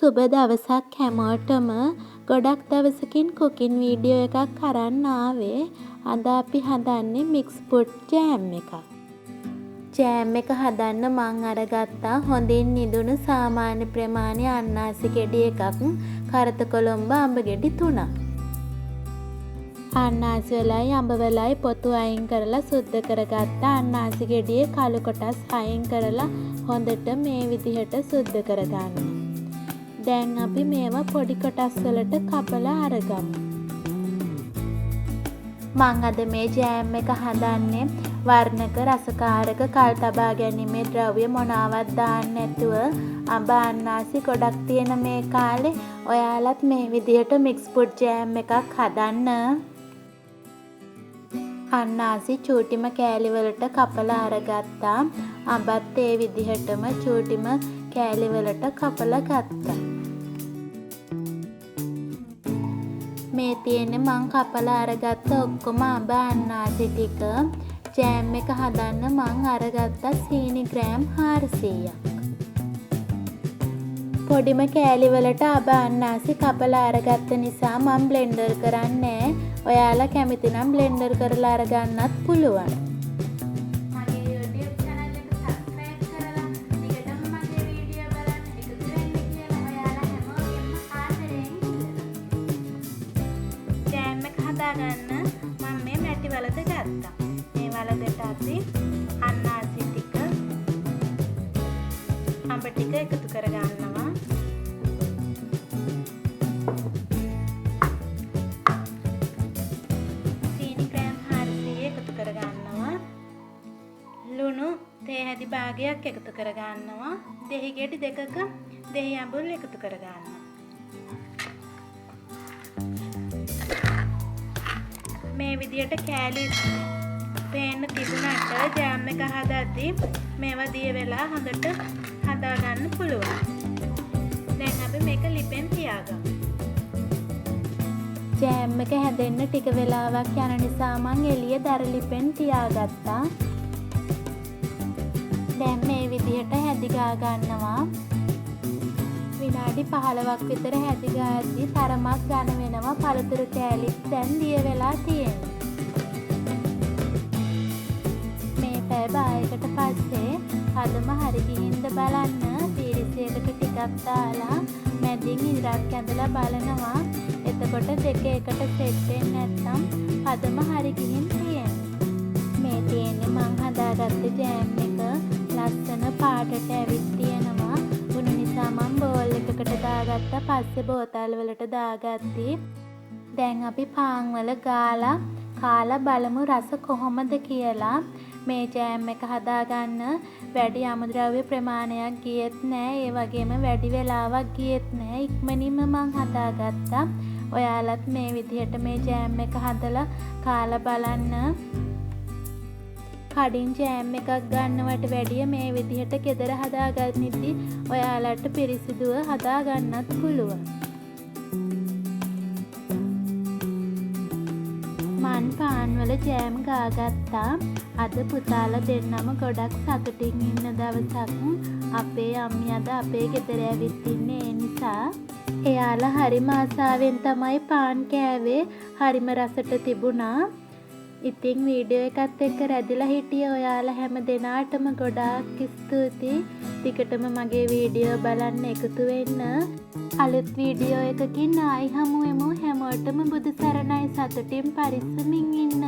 සුබ දවසක් හැමෝටම. ගොඩක් දවසකින් කුකින් වීඩියෝ එකක් අරන් ආවේ. අද අපි හදන්නේ මික්ස් ෆෘට් ජෑම් එකක්. ජෑම් එක හදන්න මං අරගත්තා හොඳින් නිදුණු සාමාන්‍ය ප්‍රමාණය අන්නාසි ගෙඩි එකක්, කරත කොළඹ අඹ ගෙඩි 3ක්. අන්නාසි වලයි අඹ වලයි පොතු අයින් කරලා සුද්ධ කරගත්ත අන්නාසි ගෙඩියේ කළු කොටස් අයින් කරලා හොඳට මේ විදිහට සුද්ධ කරගන්න. දැන් අපි මේවා පොඩි කොටස් වලට කපලා අරගමු. මං අද මේ ජෑම් එක හදන්නේ වර්ණක රසකාරක කල් තබා ගැනීමේ ද්‍රව්‍ය මොනවත් දාන්න නැතුව අඹ අන්නාසි ගොඩක් තියෙන මේ කාලේ ඔයාලත් මේ විදිහට මික්ස් ෆෘට් ජෑම් එකක් හදන්න. අන්නාසි චූටිම කෑලි වලට කපලා අරගත්තා. අඹත් ඒ විදිහටම චූටිම කෑලි වලට කපලා ගත්තා. මේ තියෙන්නේ මං කපලා අරගත්ත ඔක්කොම අඹ අන්නාසි ටික. ජෑම් එක හදන්න මං අරගත්ත සීනි ග්‍රෑම් 400ක්. පොඩිම කෑලි වලට අඹ අන්නාසි කපලා අරගත්ත නිසා මං බ්ලෙන්ඩර් කරන්නේ. ඔයාලා කැමති නම් බ්ලෙන්ඩර් කරලා අරගන්නත් පුළුවන්. මගේ YouTube channel එක subscribe කරලා දිගටම මගේ වීඩියෝ බලන්න එකතු වෙන්න කියලා ඔයාලා හැමෝගෙම ආදරෙන් ඉල්ලනවා. ජෑම් එක හදාගන්න මම මේ මැටි වලද ගත්තා. මේ වලකට අපි අන්නාසි ටික, අඹ ටික එකතු කරගන්නවා. ලුණු තේ හැදි භාගයක් එකතු කරගන්නවා. දෙහි ගෙඩි දෙකක දෙහි අඹුල් එකතු කරගන්නවා. මේ විදියට කෑලි පේන්න තිබුණාට ජෑම් එක හදද්දී මේවා දිය වෙලා හොඳට හදාගන්න පුළුවන්. දැන් අපි මේක ලිපෙන් තියාගමු. ජෑම් එක හැදෙන්න ටික වෙලාවක් යන නිසා මං එළිය දර ලිපෙන් තියාගත්තා. දැන් මේ විදිහට හැදිගා ගන්නවා. විනාඩි 15ක් විතර හැදිගා ඇද්දි තරමක් ඝන වෙනවා. පළතුරු කෑලිත් දැන් දිය වෙලා තියෙනවා. මේ පැය භාගයකට පස්සේ හදම හරි ගිහින්ද බලන්න පීරිසියකට ටිකක් දාලා මැදින් ඉරක් ඇඳලා බලනවා. එතකොට දෙක එකට සෙට් වෙන්නේ නැත්නම් හදම හරි ගිහින් තියෙනවා. මේ තියෙන්නේ මං හදාගත්ත ජෑම් එක. ලස්සන පාටට ඇවිත් තියෙනවා. උණු නිසා මම බෝල් එකකට දාගත්තා. පස්සේ බෝතල් වලට දාගත්ති. දැන් අපි පාන් වල ගාලා කාලා බලමු රස කොහොමද කියලා. මේ ජෑම් එක හදාගන්න වැඩි අමුද්‍රව්‍ය ප්‍රමාණයක් ගියෙත් නෑ. ඒ වගේම වැඩි වෙලාවක් ගියෙත් නෑ. ඉක්මනින්ම මං හදාගත්තා. ඔයාලත් මේ විදිහට මේ ජෑම් එක හදලා කාලා බලන්න. කඩින් ජෑම් එකක් ගන්නවට වැඩිය මේ විදිහට ගෙදර හදාගන්නදී ඔයාලට පිරිසිදුව හදාගන්නත් පුළුවන්. මන් පාන් වල ජෑම් ගාගත්තා. අද පුතාලා දෙන්නම ගොඩක් සතුටින් ඉන්න දවසක්. අපේ අම්මි අද අපේ ගෙදර ඇවිත් ඉන්නේ. ඒ නිසා එයාලා හරිම ආසාවෙන් තමයි පාන් කෑවේ. හරිම රසට තිබුණා. ඉතින් වීඩියෝ එකත් එක්ක රැඳිලා හිටිය ඔයාලා හැම දෙනාටම ගොඩාක් ස්තුතියි. ටිකටම මගේ වීඩියෝ බලන්න එකතු වෙන්න. අලුත් වීඩියෝ එකකින් ආයි හමු වෙමු. හැමෝටම බුදු සරණයි. සතුටින් පරිස්සමින් ඉන්න.